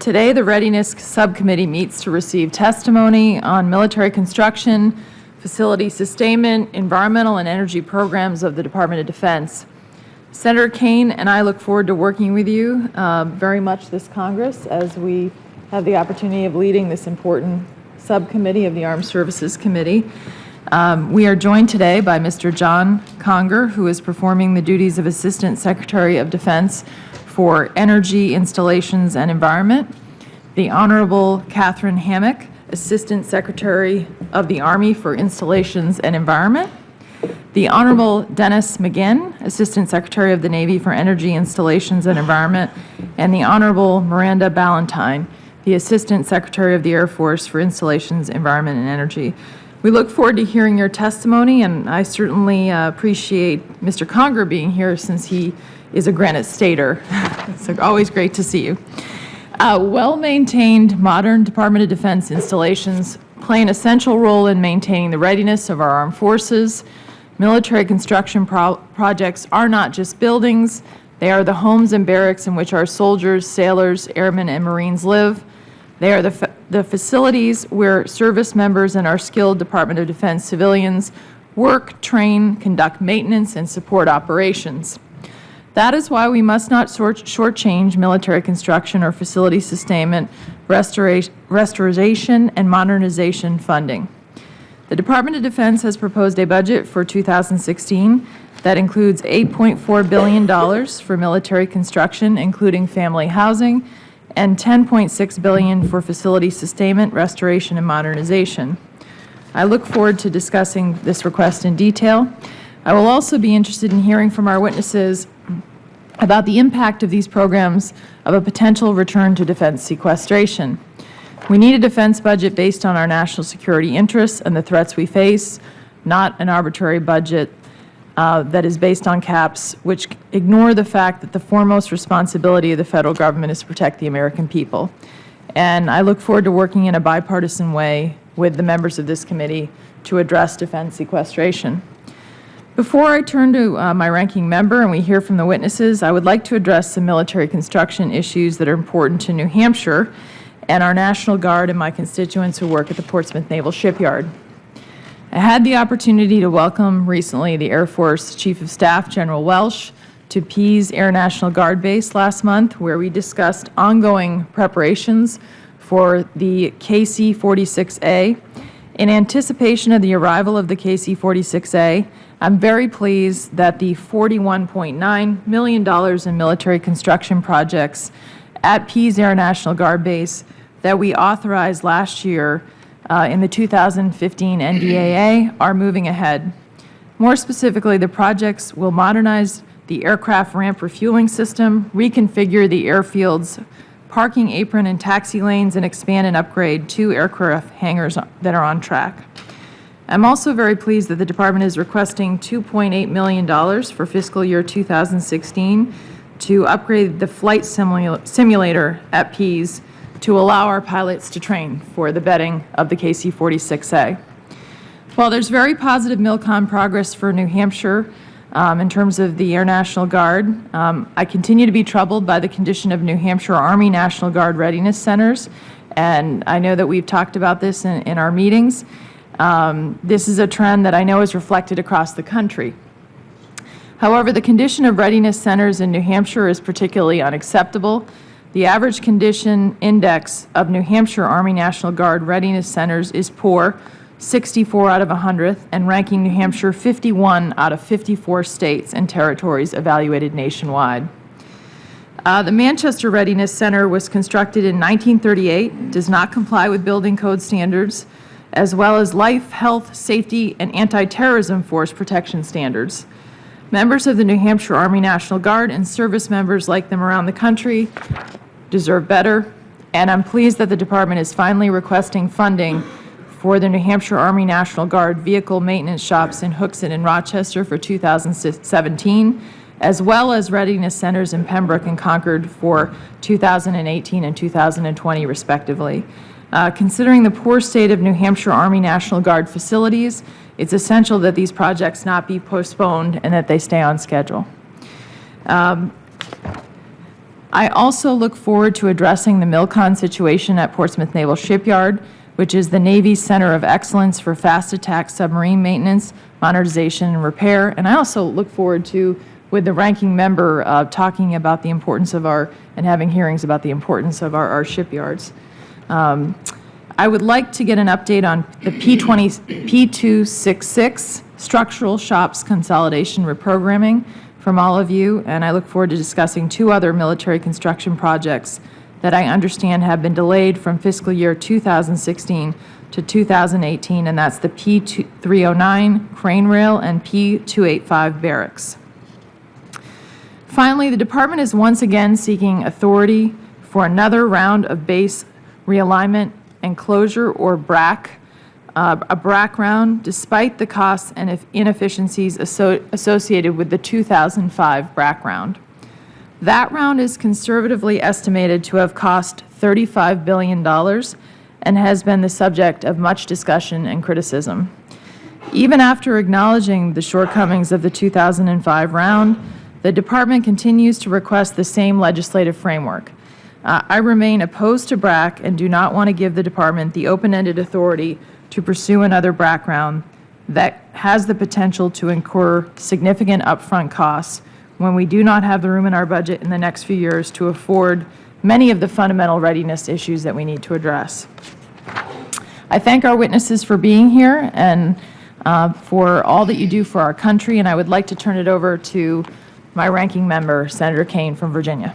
Today, the Readiness Subcommittee meets to receive testimony on military construction, facility sustainment, environmental and energy programs of the Department of Defense. Senator Kaine and I look forward to working with you very much this Congress as we have the opportunity of leading this important subcommittee of the Armed Services Committee. We are joined today by Mr. John Conger, who is performing the duties of Assistant Secretary of Defense for Energy, Installations, and Environment, the Honorable Catherine Hammock, Assistant Secretary of the Army for Installations and Environment, the Honorable Dennis McGinn, Assistant Secretary of the Navy for Energy, Installations, and Environment, and the Honorable Miranda Ballantyne, the Assistant Secretary of the Air Force for Installations, Environment, and Energy. We look forward to hearing your testimony, and I certainly appreciate Mr. Conger being here since he is a Granite Stater. It's always great to see you. Well-maintained modern Department of Defense installations play an essential role in maintaining the readiness of our armed forces. Military construction projects are not just buildings, they are the homes and barracks in which our soldiers, sailors, airmen, and Marines live. They are the facilities where service members and our skilled Department of Defense civilians work, train, conduct maintenance, and support operations. That is why we must not shortchange military construction or facility sustainment, restoration, and modernization funding. The Department of Defense has proposed a budget for 2016 that includes $8.4 billion for military construction, including family housing, and $10.6 billion for facility sustainment, restoration, and modernization. I look forward to discussing this request in detail. I will also be interested in hearing from our witnesses about the impact of these programs of a potential return to defense sequestration. We need a defense budget based on our national security interests and the threats we face, not an arbitrary budget that is based on caps which ignore the fact that the foremost responsibility of the federal government is to protect the American people. And I look forward to working in a bipartisan way with the members of this committee to address defense sequestration. Before I turn to my ranking member and we hear from the witnesses, I would like to address some military construction issues that are important to New Hampshire and our National Guard and my constituents who work at the Portsmouth Naval Shipyard. I had the opportunity to welcome recently the Air Force Chief of Staff, General Welsh, to Pease Air National Guard Base last month, where we discussed ongoing preparations for the KC-46A. In anticipation of the arrival of the KC-46A, I'm very pleased that the $41.9 million in military construction projects at Pease Air National Guard Base that we authorized last year in the 2015 NDAA are moving ahead. More specifically, the projects will modernize the aircraft ramp refueling system, reconfigure the airfield's parking apron and taxi lanes, and expand and upgrade 2 aircraft hangars that are on track. I'm also very pleased that the Department is requesting $2.8 million for fiscal year 2016 to upgrade the flight simulator at Pease to allow our pilots to train for the vetting of the KC-46A. While there's very positive MILCON progress for New Hampshire in terms of the Air National Guard, I continue to be troubled by the condition of New Hampshire Army National Guard readiness centers, and I know that we've talked about this in our meetings. This is a trend that I know is reflected across the country. However, the condition of readiness centers in New Hampshire is particularly unacceptable. The average condition index of New Hampshire Army National Guard readiness centers is poor, 64 out of 100, and ranking New Hampshire 51 out of 54 states and territories evaluated nationwide. The Manchester Readiness Center was constructed in 1938, does not comply with building code standards, as well as life, health, safety, and anti-terrorism force protection standards. Members of the New Hampshire Army National Guard and service members like them around the country deserve better, and I'm pleased that the Department is finally requesting funding for the New Hampshire Army National Guard vehicle maintenance shops in Hooksett and Rochester for 2017, as well as readiness centers in Pembroke and Concord for 2018 and 2020, respectively. Considering the poor state of New Hampshire Army National Guard facilities, it's essential that these projects not be postponed and that they stay on schedule. I also look forward to addressing the MILCON situation at Portsmouth Naval Shipyard, which is the Navy's Center of Excellence for Fast Attack Submarine Maintenance, Modernization, and Repair. And I also look forward to, with the ranking member, talking about the importance of and having hearings about the importance of our shipyards. I would like to get an update on the P266 structural shops consolidation reprogramming from all of you, and I look forward to discussing 2 other military construction projects that I understand have been delayed from fiscal year 2016 to 2018, and that's the P309 crane rail and P285 barracks. Finally, the Department is once again seeking authority for another round of base realignment and closure, or BRAC, a BRAC round, despite the costs and inefficiencies associated with the 2005 BRAC round. That round is conservatively estimated to have cost $35 billion and has been the subject of much discussion and criticism. Even after acknowledging the shortcomings of the 2005 round, the Department continues to request the same legislative framework. I remain opposed to BRAC and do not want to give the Department the open-ended authority to pursue another BRAC round that has the potential to incur significant upfront costs when we do not have the room in our budget in the next few years to afford many of the fundamental readiness issues that we need to address. I thank our witnesses for being here and for all that you do for our country, and I would like to turn it over to my ranking member, Senator Kane from Virginia.